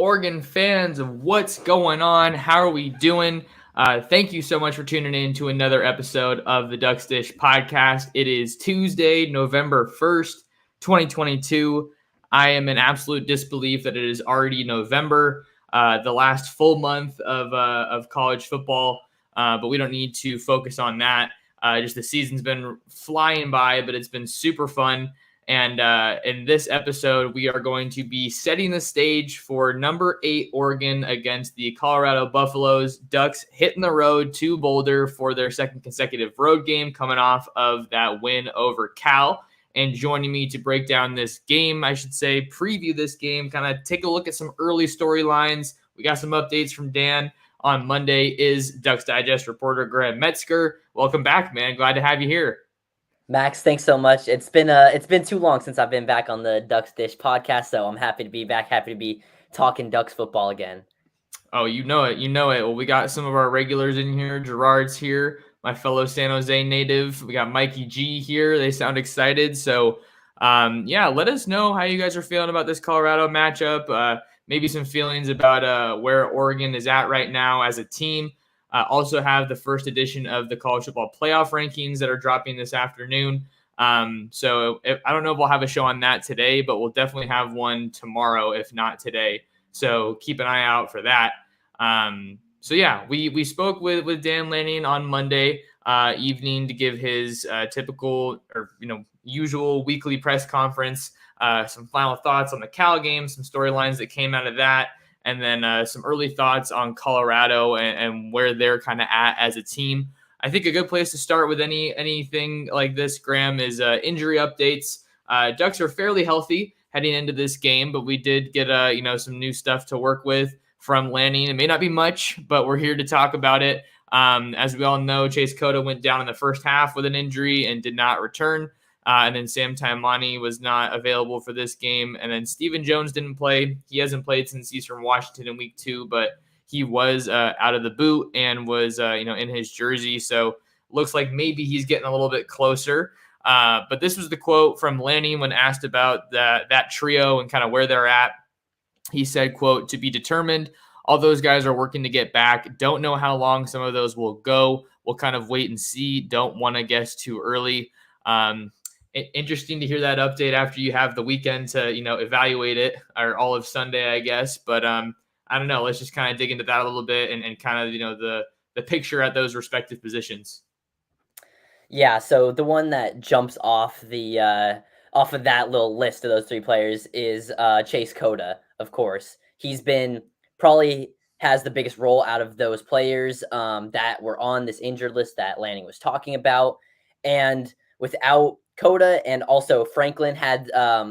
Oregon fans, what's going on? How are we doing? Thank you so much for tuning in to another episode of the Ducks Dish podcast. It is Tuesday, November 1st, 2022. I am in absolute disbelief that it is already November, the last full month of college football, but we don't need to focus on that. Just the season's been flying by, but it's been super fun. And in this episode, we are going to be setting the stage for number 8 Oregon against the Colorado Buffaloes. Ducks hitting the road to Boulder for their second consecutive road game, coming off of that win over Cal. And joining me to break down this game, I should say, preview this game, kind of take a look at some early storylines. We got some updates from Dan on Monday, is Ducks Digest reporter Graham Metzker. Welcome back, man. Glad to have you here. Max, thanks so much. It's been too long since I've been back on the Ducks Dish podcast, so I'm happy to be back, happy to be talking Ducks football again. Oh, you know it. Well, we got some of our regulars in here. Gerard's here, my fellow San Jose native. We got Mikey G here. They sound excited. So, let us know how you guys are feeling about this Colorado matchup. Maybe some feelings about where Oregon is at right now as a team. Also have the first edition of the college football playoff rankings that are dropping this afternoon. I don't know if we'll have a show on that today, but we'll definitely have one tomorrow, if not today. So keep an eye out for that. We spoke with Dan Lanning on Monday evening to give his typical or usual weekly press conference, some final thoughts on the Cal game, some storylines that came out of that. And then some early thoughts on Colorado and where they're kind of at as a team. I think a good place to start with anything like this, Graham, is injury updates. Ducks are fairly healthy heading into this game, but we did get some new stuff to work with from Lanning. It may not be much, but we're here to talk about it. As we all know, Chase Cota went down in the first half with an injury and did not return. And then Sam Taimani was not available for this game. And then Stephen Jones didn't play. He hasn't played since he's from Washington in week 2, but he was out of the boot and was, in his jersey. So looks like maybe he's getting a little bit closer. But this was the quote from Lanning when asked about that trio and kind of where they're at. He said, quote, "To be determined. All those guys are working to get back. Don't know how long some of those will go. We'll kind of wait and see. Don't want to guess too early." Interesting to hear that update after you have the weekend to, evaluate it, or all of Sunday, I guess. But I don't know. Let's just kind of dig into that a little bit and kind of, the picture at those respective positions. Yeah. So the one that jumps off off of that little list of those 3 players is Chase Cota, of course. He's been probably has the biggest role out of those players that were on this injured list that Lanning was talking about. And without Cota, and also Franklin had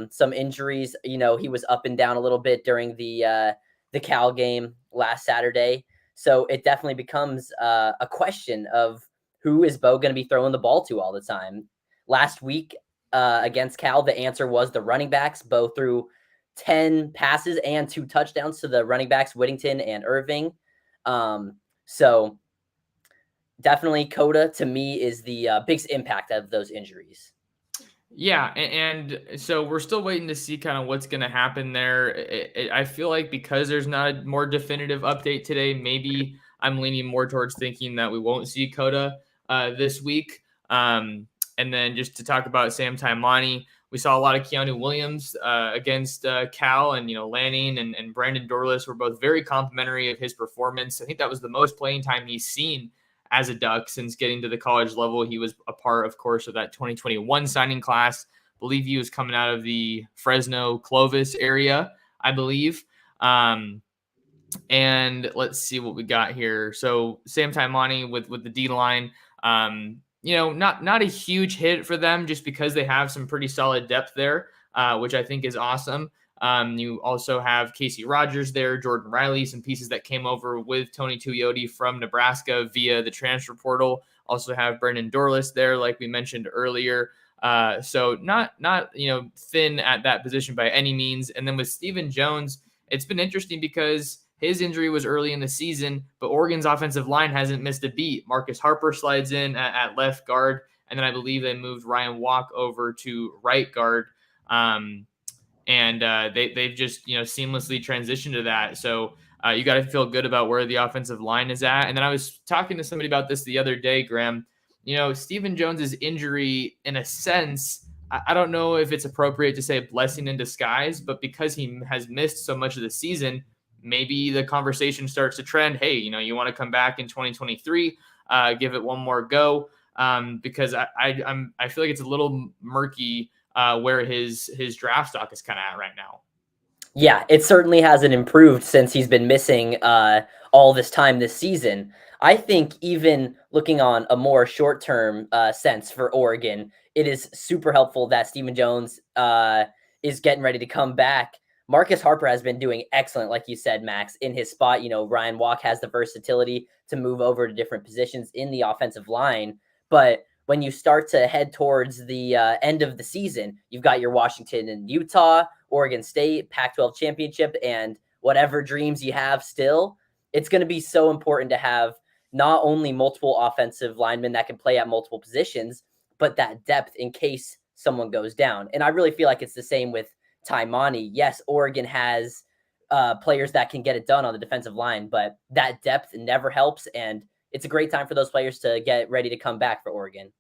some injuries. He was up and down a little bit during the Cal game last Saturday. So it definitely becomes a question of who is Bo going to be throwing the ball to all the time. Last week against Cal, the answer was the running backs. Bo threw 10 passes and 2 touchdowns to the running backs, Whittington and Irving. So definitely Cota, to me, is the biggest impact of those injuries. Yeah, and so we're still waiting to see kind of what's going to happen there. I feel like because there's not a more definitive update today, maybe I'm leaning more towards thinking that we won't see Cota this week. And then just to talk about Sam Taimani, we saw a lot of Keanu Williams against Cal, and Lanning and Brandon Dorlus were both very complimentary of his performance. I think that was the most playing time he's seen as a Duck since getting to the college level. He was a part, of course, of that 2021 signing class. I believe he was coming out of the Fresno Clovis area, I believe. And let's see what we got here. So Sam Taimani with the D-line, not a huge hit for them just because they have some pretty solid depth there, which I think is awesome. You also have Casey Rogers there, Jordan Riley, some pieces that came over with Tony Tuioti from Nebraska via the transfer portal. Also have Brandon Dorlus there, like we mentioned earlier. So not thin at that position by any means. And then with Stephen Jones, it's been interesting because his injury was early in the season, but Oregon's offensive line hasn't missed a beat. Marcus Harper slides in at left guard, and then I believe they moved Ryan Walk over to right guard. and they've just seamlessly transitioned to that. So you got to feel good about where the offensive line is at. And then I was talking to somebody about this the other day, Graham. Stephen Jones's injury, in a sense, I don't know if it's appropriate to say a blessing in disguise, but because he has missed so much of the season, maybe the conversation starts to trend. Hey, you want to come back in 2023, give it one more go, because I feel like it's a little murky where his draft stock is kind of at right now. Yeah, it certainly hasn't improved since he's been missing all this time this season. I think even looking on a more short-term sense for Oregon, it is super helpful that Stephen Jones is getting ready to come back. Marcus Harper has been doing excellent, like you said, Max, in his spot. Ryan Walk has the versatility to move over to different positions in the offensive line, but when you start to head towards the end of the season, you've got your Washington and Utah, Oregon State, Pac-12 championship, and whatever dreams you have still. It's going to be so important to have not only multiple offensive linemen that can play at multiple positions, but that depth in case someone goes down. And I really feel like it's the same with Taimani. Yes, Oregon has players that can get it done on the defensive line, but that depth never helps. And it's a great time for those players to get ready to come back for Oregon.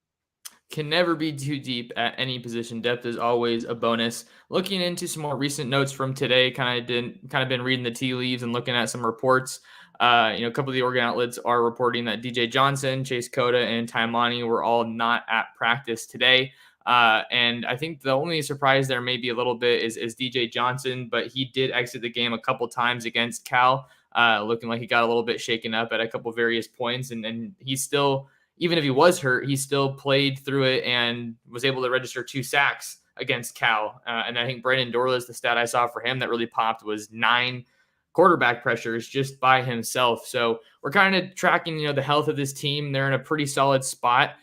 Can never be too deep at any position. Depth is always a bonus. Looking into some more recent notes from today, kind of been reading the tea leaves and looking at some reports. A couple of the Oregon outlets are reporting that DJ Johnson, Chase Cota, and Taimani were all not at practice today. And I think the only surprise there maybe a little bit is DJ Johnson, but he did exit the game a couple times against Cal, looking like he got a little bit shaken up at a couple various points, and he's still, even if he was hurt, he still played through it and was able to register 2 sacks against Cal. And I think Brandon Dorlus, the stat I saw for him that really popped was 9 quarterback pressures just by himself. So we're kind of tracking, the health of this team. They're in a pretty solid spot.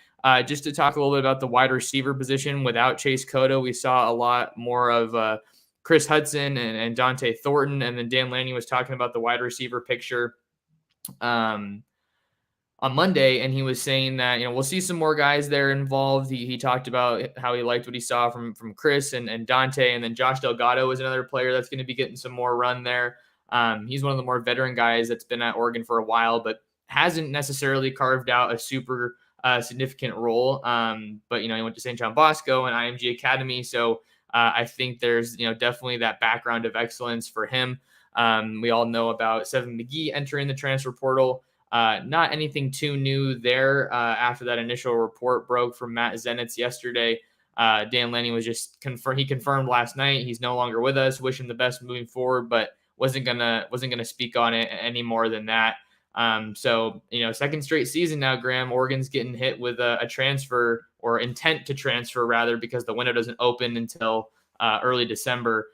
Just to talk a little bit about the wide receiver position, without Chase Cota, we saw a lot more of Chris Hudson and Dante Thornton. And then Dan Lanning was talking about the wide receiver picture on Monday, and he was saying that we'll see some more guys there involved. He talked about how he liked what he saw from Chris and Dante, and then Josh Delgado is another player that's going to be getting some more run there. He's one of the more veteran guys that's been at Oregon for a while, but hasn't necessarily carved out a super significant role. But he went to St. John Bosco and IMG Academy, so I think there's definitely that background of excellence for him. We all know about Seven McGee entering the transfer portal. Not anything too new there after that initial report broke from Matt Zenitz yesterday. Dan Lanning was just he confirmed last night he's no longer with us. Wish him the best moving forward, but wasn't gonna speak on it any more than that. So second straight season now, Graham, Oregon's getting hit with a transfer, or intent to transfer rather, because the window doesn't open until early December.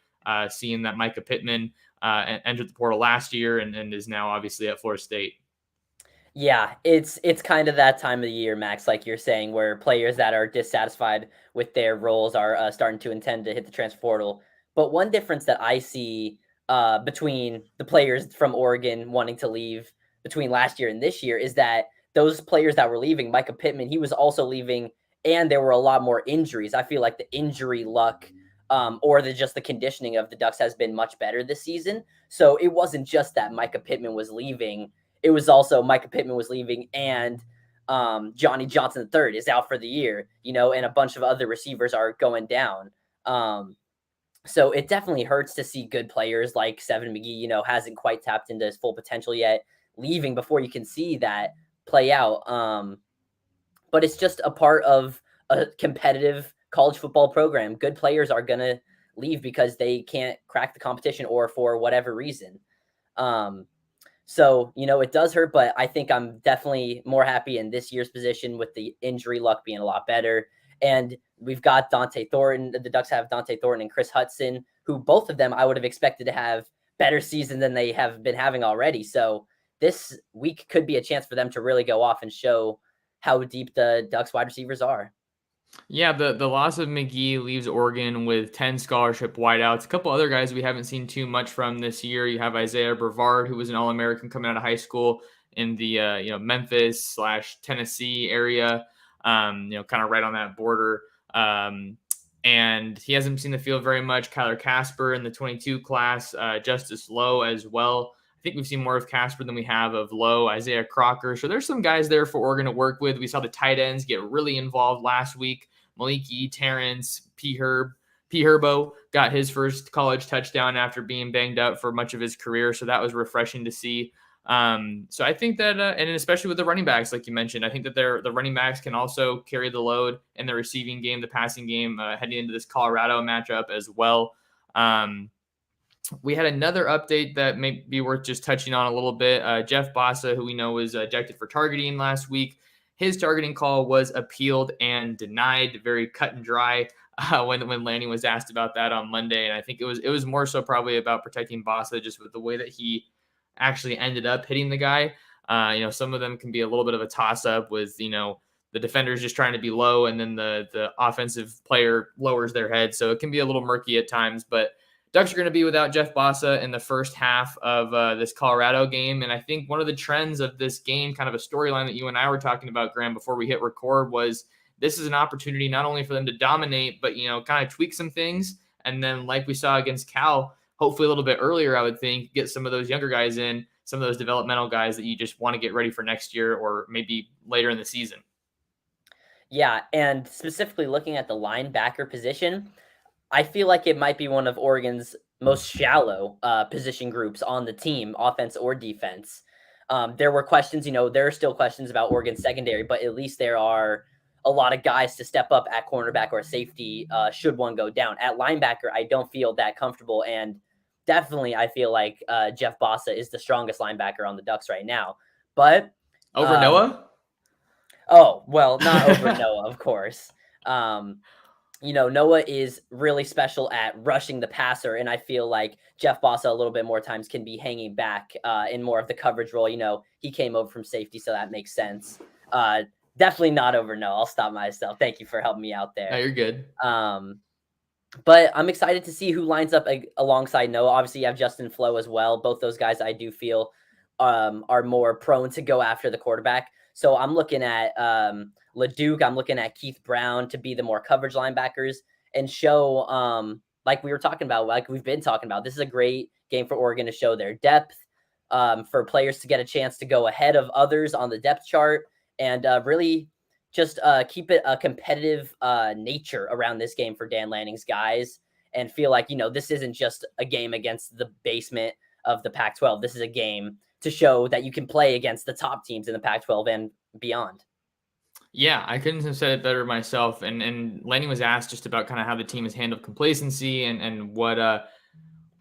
Seeing that Micah Pittman entered the portal last year and is now obviously at Florida State. Yeah, it's kind of that time of the year, Max, like you're saying, where players that are dissatisfied with their roles are starting to intend to hit the transfer portal. But one difference that I see between the players from Oregon wanting to leave between last year and this year is that those players that were leaving, Micah Pittman, he was also leaving, and there were a lot more injuries. I feel like the injury luck or just the conditioning of the Ducks has been much better this season. So it wasn't just that Micah Pittman was leaving. It was also Micah Pittman was leaving, and Johnny Johnson III is out for the year, and a bunch of other receivers are going down. So it definitely hurts to see good players like Seven McGee, hasn't quite tapped into his full potential yet, leaving before you can see that play out. But it's just a part of a competitive college football program. Good players are going to leave because they can't crack the competition or for whatever reason. So, it does hurt, but I think I'm definitely more happy in this year's position with the injury luck being a lot better. And we've got Dante Thornton. The Ducks have Dante Thornton and Chris Hudson, who both of them I would have expected to have better season than they have been having already. So this week could be a chance for them to really go off and show how deep the Ducks wide receivers are. Yeah, the loss of McGee leaves Oregon with 10 scholarship wideouts. A couple other guys we haven't seen too much from this year. You have Isaiah Brevard, who was an All-American coming out of high school in the Memphis/Tennessee area, kind of right on that border. and he hasn't seen the field very much. Kyler Casper in the 22 class, Justice Lowe as well. I think we've seen more of Casper than we have of Lowe, Isaiah Crocker. So there's some guys there for Oregon to work with. We saw the tight ends get really involved last week. Maliki, Terrence, P. Herbo got his first college touchdown after being banged up for much of his career. So that was refreshing to see. So I think that, and especially with the running backs, like you mentioned, I think that the running backs can also carry the load in the receiving game, the passing game, heading into this Colorado matchup as well. We had another update that may be worth just touching on a little bit. Jeff Bassa, who we know was ejected for targeting last week, his targeting call was appealed and denied, very cut and dry. When Lanning was asked about that on Monday, and I think it was more so probably about protecting Bassa just with the way that he actually ended up hitting the guy. Some of them can be a little bit of a toss up with, the defenders just trying to be low and then the offensive player lowers their head. So it can be a little murky at times, but Ducks are going to be without Jeff Bassa in the first half of this Colorado game. And I think one of the trends of this game, kind of a storyline that you and I were talking about, Graham, before we hit record, was this is an opportunity not only for them to dominate, but, kind of tweak some things. And then like we saw against Cal, hopefully a little bit earlier, I would think, get some of those younger guys in, some of those developmental guys that you just want to get ready for next year or maybe later in the season. Yeah, and specifically looking at the linebacker position, I feel like it might be one of Oregon's most shallow position groups on the team, offense or defense. There were questions, there are still questions about Oregon's secondary, but at least there are a lot of guys to step up at cornerback or safety should one go down. At linebacker, I don't feel that comfortable, and definitely I feel like Jeff Bassa is the strongest linebacker on the Ducks right now. But over Noah? Oh, well, not over Noah, of course. Noah is really special at rushing the passer, and I feel like Jeff Bassa a little bit more times can be hanging back in more of the coverage role. He came over from safety, so that makes sense. Definitely not over Noah. I'll stop myself. Thank you for helping me out there. No, you're good. But I'm excited to see who lines up alongside Noah. Obviously, you have Justin Flo as well. Both those guys I do feel are more prone to go after the quarterback. So I'm looking at LeDuc. I'm looking at Keith Brown to be the more coverage linebackers and show, like we were talking about, like we've been talking about, this is a great game for Oregon to show their depth, for players to get a chance to go ahead of others on the depth chart and really just keep it a competitive nature around this game for Dan Lanning's guys and feel like, this isn't just a game against the basement of the Pac-12. This is a game to show that you can play against the top teams in the Pac-12 and beyond. Yeah, I couldn't have said it better myself. And Lanning was asked just about kind of how the team has handled complacency and what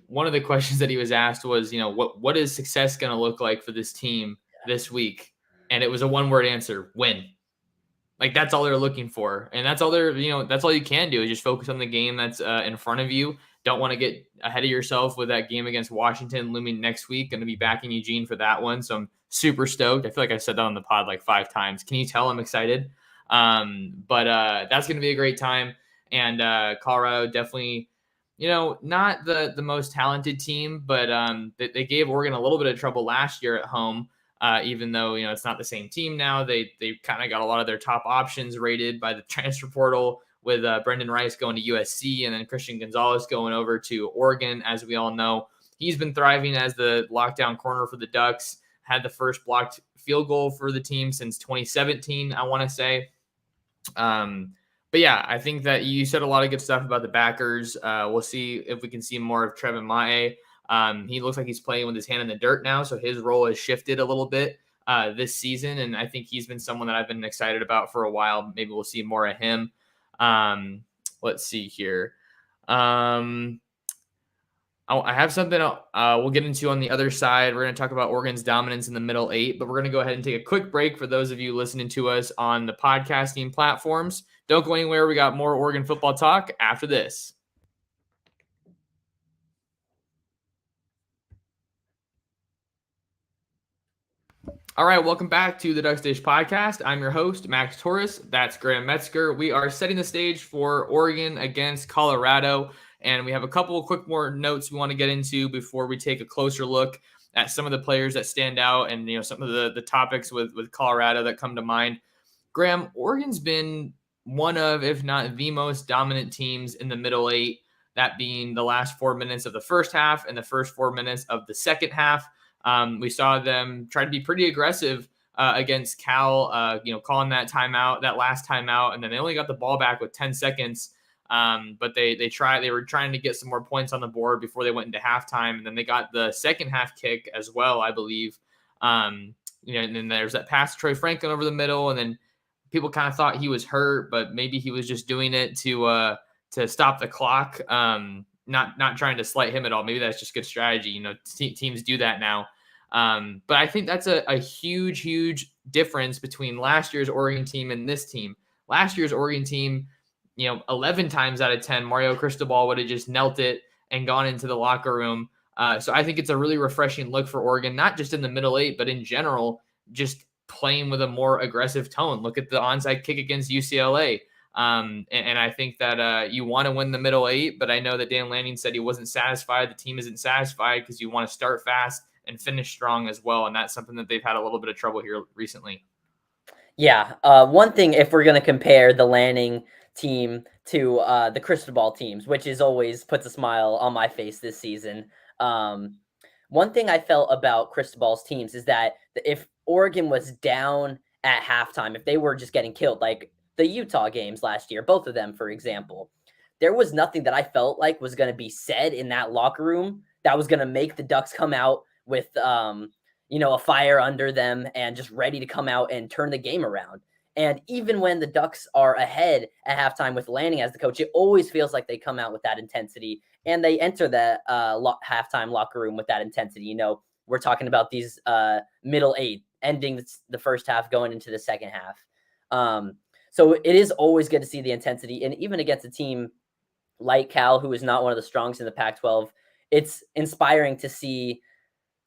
one of the questions that he was asked was, what is success going to look like for this team this week? And it was a one-word answer: win. Like that's all they're looking for. And that's all that's all you can do is just focus on the game that's in front of you. Don't want to get ahead of yourself with that game against Washington looming next week. Going to be back in Eugene for that one. So I'm super stoked. I feel like I said that on the pod like 5 times. Can you tell I'm excited? But that's going to be a great time. And Colorado definitely, not the most talented team, but they gave Oregon a little bit of trouble last year at home. Even though, it's not the same team now. They kind of got a lot of their top options rated by the transfer portal with Brendan Rice going to USC and then Christian Gonzalez going over to Oregon. As we all know, he's been thriving as the lockdown corner for the Ducks, had the first blocked field goal for the team since 2017, I want to say. But yeah, I think that you said a lot of good stuff about the backers. We'll see if we can see more of Trevin Mae. He looks like he's playing with his hand in the dirt now, so his role has shifted a little bit this season, and I think he's been someone that I've been excited about for a while. Maybe we'll see more of him. Let's see here. I have something we'll get into on the other side. We're going to talk about Oregon's dominance in the middle 8, but we're going to go ahead and take a quick break for those of you listening to us on the podcasting platforms. Don't go anywhere. We got more Oregon football talk after this. All right, welcome back to the Ducks Dish Podcast. I'm your host, Max Torres. That's Graham Metzker. We are setting the stage for Oregon against Colorado, and we have a couple of quick more notes we want to get into before we take a closer look at some of the players that stand out and some of the topics with Colorado that come to mind. Graham, Oregon's been one of, if not the most dominant teams in the middle eight, that being the last 4 minutes of the first half and the first 4 minutes of the second half. We saw them try to be pretty aggressive against Cal, calling that timeout, that last timeout, and then they only got the ball back with 10 seconds. But they were trying to get some more points on the board before they went into halftime, and then they got the second half kick as well, I believe. And then there's that pass to Troy Franklin over the middle, and then people kind of thought he was hurt, but maybe he was just doing it to stop the clock. Not trying to slight him at all. Maybe that's just good strategy. Teams do that now. But I think that's a huge difference between last year's Oregon team and this team. Last year's Oregon team, 11 times out of 10, Mario Cristobal would have just knelt it and gone into the locker room. So I think it's a really refreshing look for Oregon, not just in the middle eight, but in general, just playing with a more aggressive tone. Look at the onside kick against UCLA. And I think that you want to win the middle eight, but I know that Dan Lanning said he wasn't satisfied. The team isn't satisfied because you want to start fast and finish strong as well. And that's something that they've had a little bit of trouble here recently. Yeah. One thing, if we're going to compare the Lanning team to the Cristobal teams, which is always puts a smile on my face this season. One thing I felt about Cristobal's teams is that if Oregon was down at halftime, if they were just getting killed, like the Utah games last year, both of them, for example, there was nothing that I felt like was going to be said in that locker room that was going to make the Ducks come out with, a fire under them and just ready to come out and turn the game around. And even when the Ducks are ahead at halftime with Lanning as the coach, it always feels like they come out with that intensity and they enter that halftime locker room with that intensity. We're talking about these middle eight ending the first half, going into the second half. So it is always good to see the intensity. And even against a team like Cal, who is not one of the strongest in the Pac-12, it's inspiring to see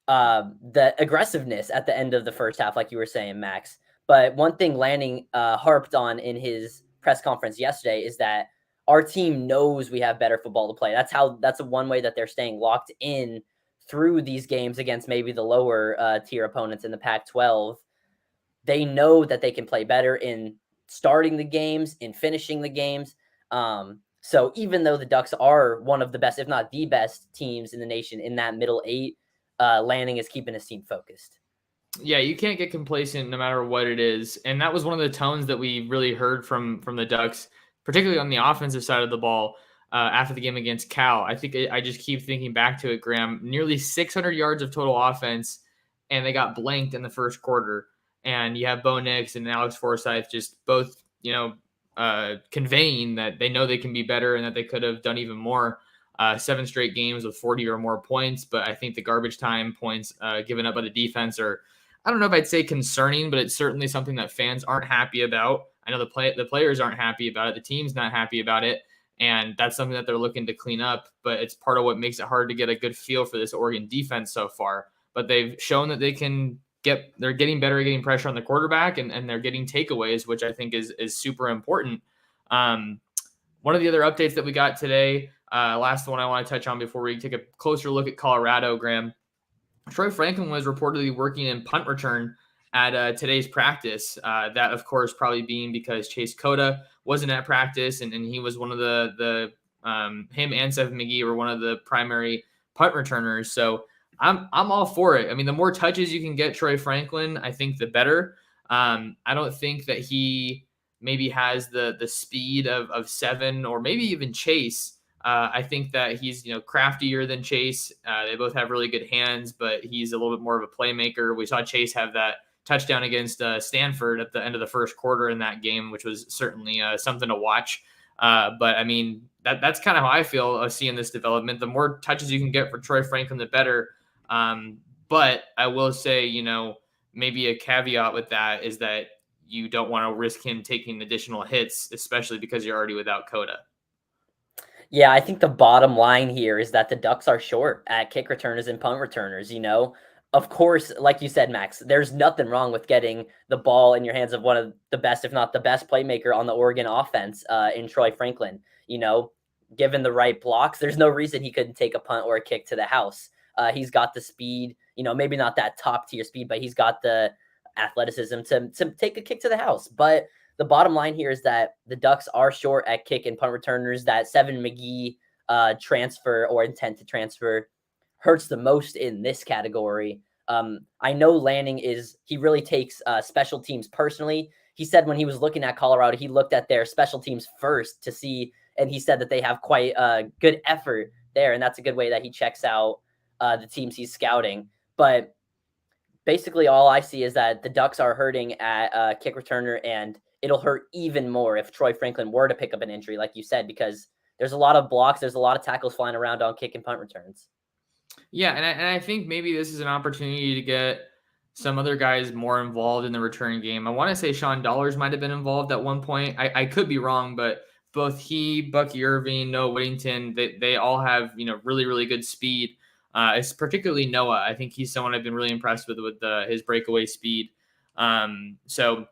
the aggressiveness at the end of the first half, like you were saying, Max. But one thing Lanning harped on in his press conference yesterday is that our team knows we have better football to play. That's one way that they're staying locked in through these games against maybe the lower tier opponents in the Pac-12. They know that they can play better in starting the games, in finishing the games. So even though the Ducks are one of the best, if not the best teams in the nation in that middle eight, Lanning is keeping his team focused. Yeah, you can't get complacent no matter what it is. And that was one of the tones that we really heard from the Ducks, particularly on the offensive side of the ball after the game against Cal. I think I just keep thinking back to it, Graham. Nearly 600 yards of total offense, and they got blanked in the first quarter. And you have Bo Nix and Alex Forsyth just both, conveying that they know they can be better and that they could have done even more. 7 straight games with 40 or more points, but I think the garbage time points given up by the defense are, I don't know if I'd say concerning, but it's certainly something that fans aren't happy about. I know the players aren't happy about it. The team's not happy about it. And that's something that they're looking to clean up. But it's part of what makes it hard to get a good feel for this Oregon defense so far. But they've shown that they're getting better at getting pressure on the quarterback and they're getting takeaways, which I think is super important. One of the other updates that we got today, last one I want to touch on before we take a closer look at Colorado, Graham. Troy Franklin was reportedly working in punt return at today's practice. That, of course, probably being because Chase Cota wasn't at practice, and he was one of him and Seth McGee were one of the primary punt returners. So I'm all for it. I mean, the more touches you can get Troy Franklin, I think the better. I don't think that he maybe has the speed of Seven or maybe even Chase. I think that he's, craftier than Chase. They both have really good hands, but he's a little bit more of a playmaker. We saw Chase have that touchdown against Stanford at the end of the first quarter in that game, which was certainly something to watch. But I mean, that's kind of how I feel seeing this development. The more touches you can get for Troy Franklin, the better. But I will say, maybe a caveat with that is that you don't want to risk him taking additional hits, especially because you're already without Cota. Yeah, I think the bottom line here is that the Ducks are short at kick returners and punt returners, Of course, like you said, Max, there's nothing wrong with getting the ball in your hands of one of the best, if not the best playmaker on the Oregon offense in Troy Franklin. Given the right blocks, there's no reason he couldn't take a punt or a kick to the house. He's got the speed, maybe not that top tier speed, but he's got the athleticism to take a kick to the house. But the bottom line here is that the Ducks are short at kick and punt returners. That Seven McGee transfer or intent to transfer hurts the most in this category. I know Lanning he really takes special teams personally. He said when he was looking at Colorado, he looked at their special teams first to see, and he said that they have quite a good effort there, and that's a good way that he checks out the teams he's scouting. But basically all I see is that the Ducks are hurting at kick returner, and it'll hurt even more if Troy Franklin were to pick up an injury, like you said, because there's a lot of blocks, there's a lot of tackles flying around on kick and punt returns. Yeah, and I think maybe this is an opportunity to get some other guys more involved in the return game. I want to say Sean Dollars might have been involved at one point. I could be wrong, but both he, Bucky Irving, Noah Whittington, they all have really, really good speed. It's particularly Noah. I think he's someone I've been really impressed with his breakaway speed. So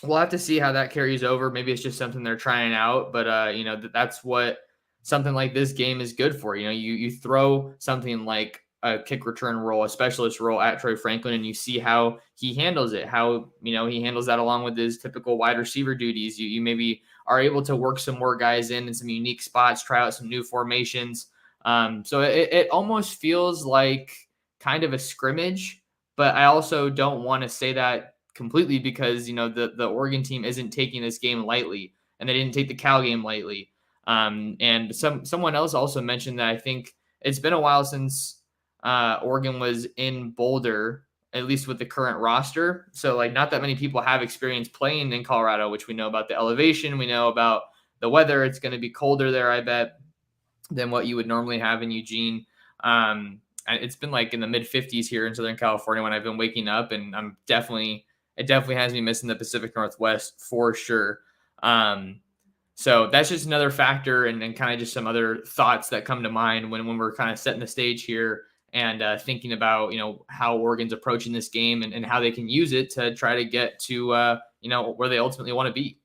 we'll have to see how that carries over. Maybe it's just something they're trying out, but that's what something like this game is good for. You throw something like a kick return role, a specialist role at Troy Franklin, and you see how he handles it, how he handles that along with his typical wide receiver duties. You maybe are able to work some more guys in some unique spots, try out some new formations. So it almost feels like kind of a scrimmage, but I also don't want to say that completely because the Oregon team isn't taking this game lightly, and they didn't take the Cal game lightly. And someone else also mentioned that I think it's been a while since Oregon was in Boulder, at least with the current roster. So like not that many people have experience playing in Colorado, which we know about the elevation, we know about the weather. It's going to be colder there, I bet, than what you would normally have in Eugene. It's been like in the mid 50s here in Southern California when I've been waking up, and it definitely has me missing the Pacific Northwest for sure. So that's just another factor, and kind of just some other thoughts that come to mind when we're kind of setting the stage here and thinking about how Oregon's approaching this game and how they can use it to try to get to where they ultimately want to be.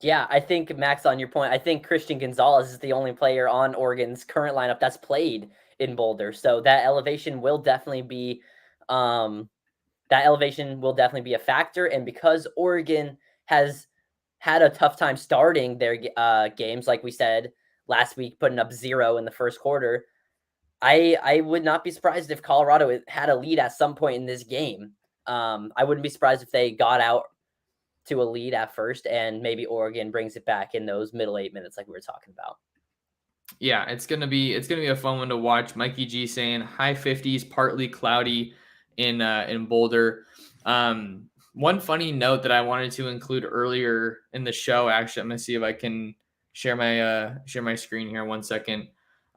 Yeah, I think, Max, on your point, I think Christian Gonzalez is the only player on Oregon's current lineup that's played in Boulder. So that elevation will definitely be a factor. And because Oregon has had a tough time starting their games, like we said last week, putting up 0 in the first quarter, I would not be surprised if Colorado had a lead at some point in this game. I wouldn't be surprised if they got out to a lead at first, and maybe Oregon brings it back in those middle 8 minutes like we were talking about. Yeah, it's gonna be a fun one to watch. Mikey G saying high 50s, partly cloudy in Boulder. One funny note that I wanted to include earlier in the show, actually, I'm gonna see if I can share my screen here 1 second.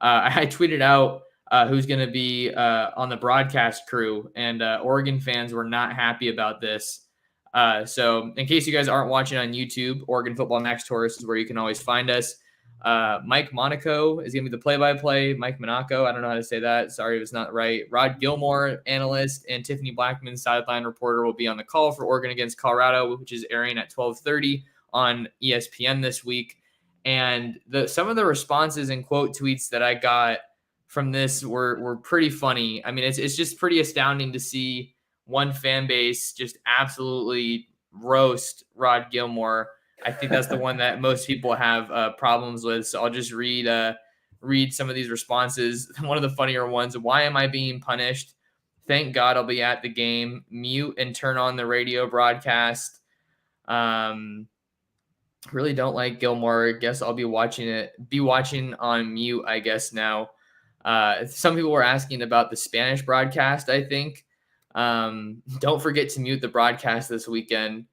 I tweeted out who's gonna be on the broadcast crew, and Oregon fans were not happy about this. So in case you guys aren't watching on YouTube, Oregon Football Max Torres is where you can always find us. Mike Monaco is going to be the play-by-play. Mike Monaco, I don't know how to say that. Sorry if it's not right. Rod Gilmore, analyst, and Tiffany Blackman, sideline reporter, will be on the call for Oregon against Colorado, which is airing at 12:30 on ESPN this week. And some of the responses and quote tweets that I got from this were pretty funny. I mean, it's just pretty astounding to see one fan base just absolutely roast Rod Gilmore. I think that's the one that most people have problems with. So I'll just read some of these responses. One of the funnier ones: why am I being punished? Thank God I'll be at the game. Mute and turn on the radio broadcast. Really don't like Gilmore. Guess I'll be watching on mute, I guess now. Some people were asking about the Spanish broadcast, I think. Don't forget to mute the broadcast this weekend.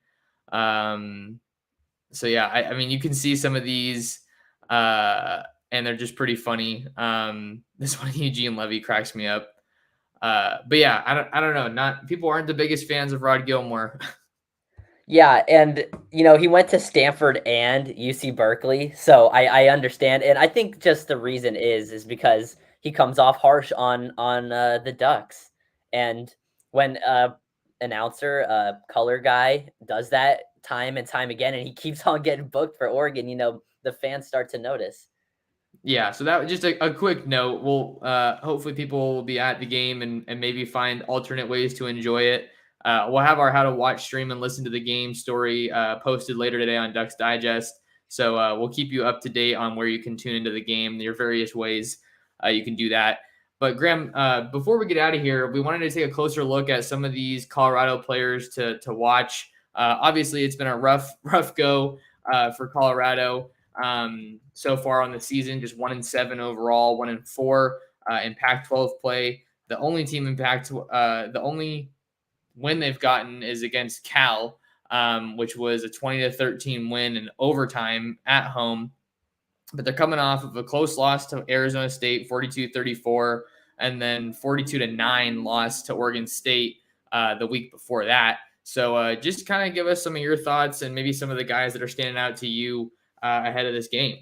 So yeah, I mean, you can see some of these, and they're just pretty funny. This one, Eugene Levy, cracks me up. But yeah, I don't know. People aren't the biggest fans of Rod Gilmore. Yeah, and he went to Stanford and UC Berkeley, so I understand, and I think just the reason is because he comes off harsh on the Ducks, and when announcer, color guy does that time and time again, and he keeps on getting booked for Oregon, the fans start to notice. Yeah, so that was just a quick note. We'll hopefully people will be at the game and maybe find alternate ways to enjoy it. We'll have our how to watch, stream, and listen to the game story posted later today on Ducks Digest. So we'll keep you up to date on where you can tune into the game, your various ways you can do that. But Graham, before we get out of here, we wanted to take a closer look at some of these Colorado players to watch. Obviously, it's been a rough go for Colorado so far on the season. Just 1-7 overall, 1-4 in Pac-12 play. The only team in the only win they've gotten is against Cal, which was a 20-13 win in overtime at home. But they're coming off of a close loss to Arizona State, 42-34, and then 42-9 loss to Oregon State the week before that. So just kind of give us some of your thoughts and maybe some of the guys that are standing out to you ahead of this game.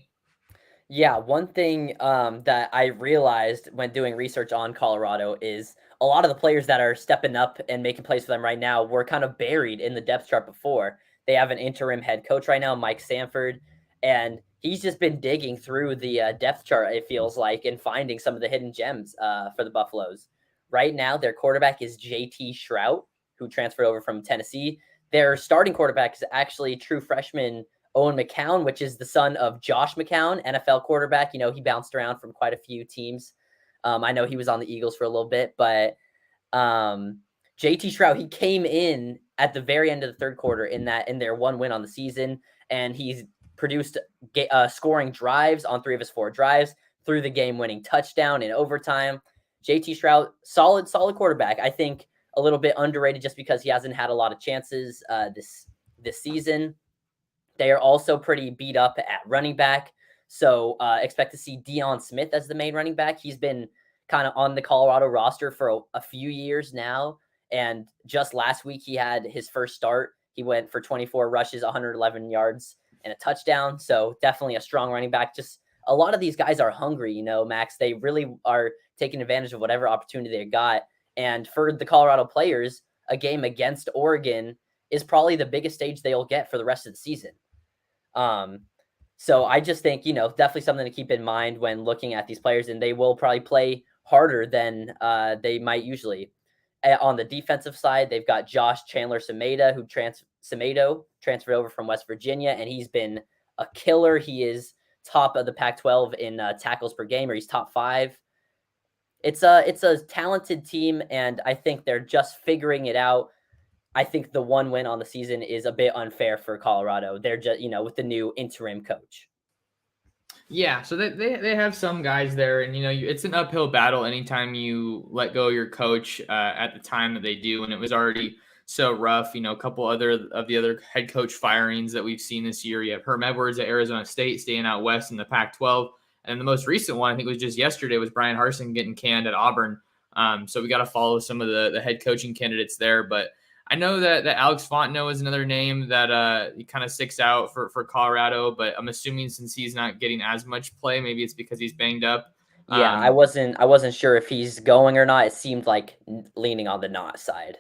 Yeah, one thing that I realized when doing research on Colorado is a lot of the players that are stepping up and making plays for them right now were kind of buried in the depth chart before. They have an interim head coach right now, Mike Sanford, and he's just been digging through the depth chart, it feels like, and finding some of the hidden gems for the Buffaloes. Right now, their quarterback is JT Shrout, who transferred over from Tennessee. Their starting quarterback is actually true freshman Owen McCown, which is the son of Josh McCown, NFL quarterback. You know, he bounced around from quite a few teams. I know he was on the Eagles for a little bit, but JT Shrout, he came in at the very end of the third quarter in their one win on the season, and he's produced scoring drives on 3 of his 4 drives, through the game-winning touchdown in overtime. JT Shrout, solid quarterback. I think a little bit underrated just because he hasn't had a lot of chances this season. They are also pretty beat up at running back. So expect to see Deion Smith as the main running back. He's been kind of on the Colorado roster for a few years now. And just last week, he had his first start. He went for 24 rushes, 111 yards, and a touchdown. So definitely a strong running back. Just a lot of these guys are hungry, you know, Max. They really are taking advantage of whatever opportunity they got. And for the Colorado players, a game against Oregon is probably the biggest stage they'll get for the rest of the season. So I just think, you know, definitely something to keep in mind when looking at these players, and they will probably play harder than they might usually. On the defensive side, they've got Josh Chandler Semedo, who transferred over from West Virginia, and he's been a killer. He is top of the Pac-12 in tackles per game, or he's top 5. It's a talented team, and I think they're just figuring it out. I think the one win on the season is a bit unfair for Colorado. They're just, you know, with the new interim coach. Yeah, so they have some guys there, and you know it's an uphill battle anytime you let go your coach at the time that they do, and it was already so rough. You know, a couple of the other head coach firings that we've seen this year. You have Herm Edwards at Arizona State staying out west in the Pac-12, and the most recent one I think was just yesterday was Brian Harsin getting canned at Auburn. So we got to follow some of the head coaching candidates there, but I know that Alex Fontenot is another name that he kind of sticks out for Colorado, but I'm assuming since he's not getting as much play, maybe it's because he's banged up. Yeah, I wasn't sure if he's going or not. It seemed like leaning on the not side.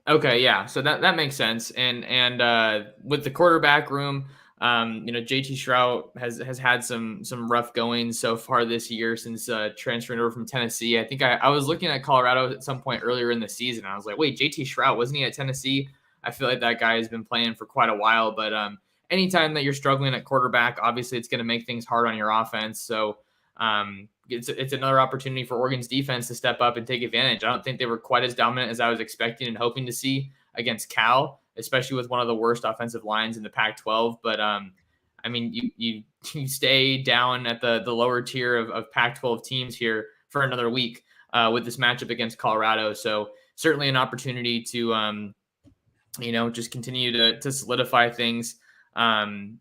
Okay, yeah, so that makes sense. And with the quarterback room, you know, JT Shrout has had some rough goings so far this year since transferring over from Tennessee. I think I was looking at Colorado at some point earlier in the season. And I was like, wait, JT Shrout, wasn't he at Tennessee? I feel like that guy has been playing for quite a while. But anytime that you're struggling at quarterback, obviously it's going to make things hard on your offense. So it's another opportunity for Oregon's defense to step up and take advantage. I don't think they were quite as dominant as I was expecting and hoping to see against Cal, especially with one of the worst offensive lines in the Pac-12. But I mean, you stay down at the lower tier of Pac-12 teams here for another week with this matchup against Colorado. So certainly an opportunity to you know, just continue to solidify things and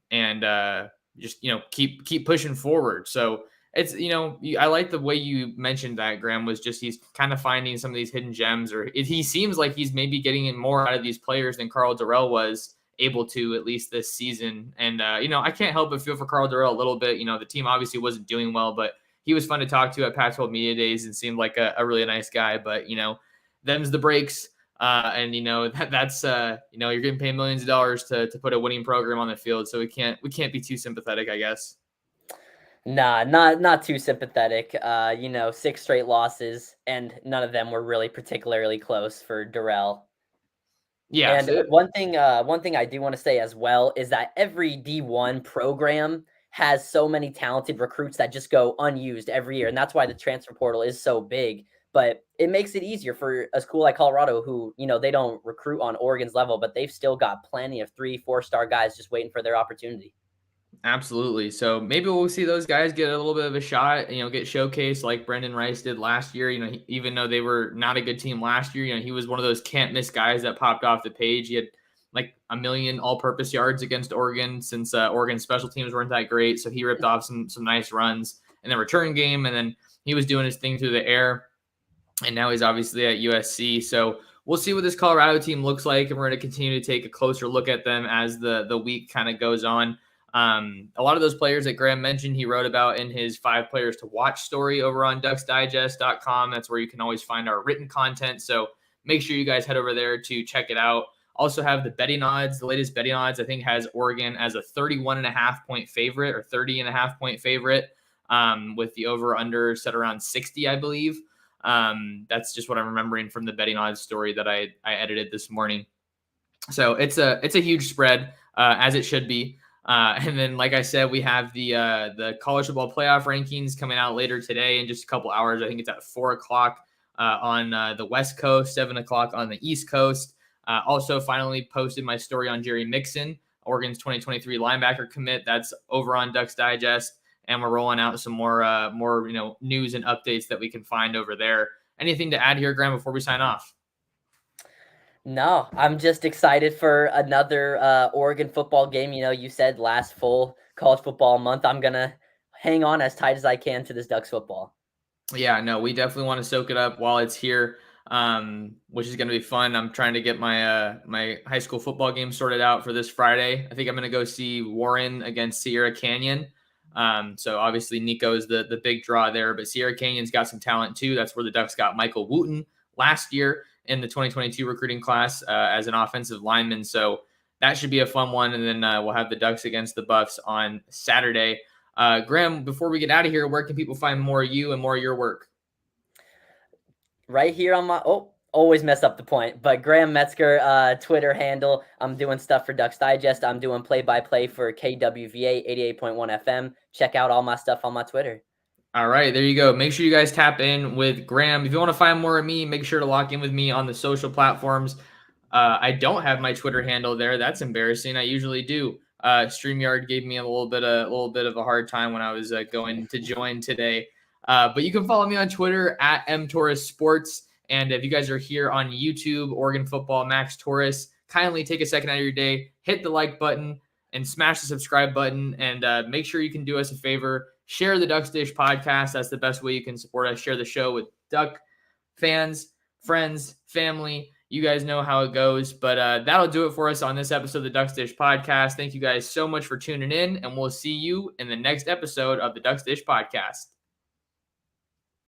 just, you know, keep pushing forward. So it's, you know, I like the way you mentioned that, Graham, was just he's kind of finding some of these hidden gems, or he seems like he's maybe getting in more out of these players than Carl Durrell was able to, at least this season. And, you know, I can't help but feel for Carl Durrell a little bit. You know, the team obviously wasn't doing well, but he was fun to talk to at Pac-12 Media Days and seemed like a really nice guy. But, you know, them's the breaks. And, you know, that's you know, you're getting paid millions of dollars to put a winning program on the field. So we can't be too sympathetic, I guess. Nah, not too sympathetic. You know, 6 straight losses, and none of them were really particularly close for Durrell. Yeah, And one thing I do want to say as well is that every D1 program has so many talented recruits that just go unused every year, and that's why the transfer portal is so big. But it makes it easier for a school like Colorado, who they don't recruit on Oregon's level, but they've still got plenty of 3, 4-star guys just waiting for their opportunity. absolutely. So maybe we'll see those guys get a little bit of a shot, get showcased like Brendan Rice did last year. Even though they were not a good team last year, he was one of those can't miss guys that popped off the page. He had like 1 million all-purpose yards against Oregon since Oregon's special teams weren't that great. So he ripped off some nice runs in the return game, and then he was doing his thing through the air. And now he's obviously at USC. So we'll see what this Colorado team looks like, and we're going to continue to take a closer look at them as the week kind of goes on. A lot of those players that Graham mentioned, he wrote about in his 5 players to watch story over on ducksdigest.com. That's where you can always find our written content. So make sure you guys head over there to check it out. Also have the betting odds. The latest betting odds, I think, has Oregon as a 31.5 point favorite or 30.5 point favorite, with the over-under set around 60, I believe. That's just what I'm remembering from the betting odds story that I edited this morning. So it's a huge spread, as it should be. And then, like I said, we have the college football playoff rankings coming out later today in just a couple hours. I think it's at 4:00 on the West Coast, 7:00 on the East Coast. Also, finally posted my story on Jerry Mixon, Oregon's 2023 linebacker commit. That's over on Ducks Digest, and we're rolling out some more news and updates that we can find over there. Anything to add here, Graham, before we sign off? No, I'm just excited for another Oregon football game. You said last full college football month. I'm going to hang on as tight as I can to this Ducks football. Yeah, no, we definitely want to soak it up while it's here, which is going to be fun. I'm trying to get my my high school football game sorted out for this Friday. I think I'm going to go see Warren against Sierra Canyon. So obviously Nico is the big draw there, but Sierra Canyon's got some talent too. That's where the Ducks got Michael Wooten last year in the 2022 recruiting class as an offensive lineman. So that should be a fun one. And then we'll have the Ducks against the Buffs on Saturday. Graham, before we get out of here, where can people find more of you and more of your work? Right here on my always mess up the point, but Graham Metzker Twitter handle. I'm doing stuff for Ducks Digest. I'm doing play-by-play for KWVA 88.1 FM. Check out all my stuff on my Twitter. All right, there you go. Make sure you guys tap in with Graham. If you want to find more of me, make sure to lock in with me on the social platforms. I don't have my Twitter handle there. That's embarrassing. I usually do. StreamYard gave me a little bit of a hard time when I was going to join today. But you can follow me on Twitter at mtorresports. And if you guys are here on YouTube, Oregon Football Max Torres, kindly take a second out of your day, hit the like button, and smash the subscribe button. And make sure you can do us a favor. Share the Ducks Dish podcast. That's the best way you can support us. Share the show with Duck fans, friends, family. You guys know how it goes. But that'll do it for us on this episode of the Ducks Dish podcast. Thank you guys so much for tuning in, and we'll see you in the next episode of the Ducks Dish podcast.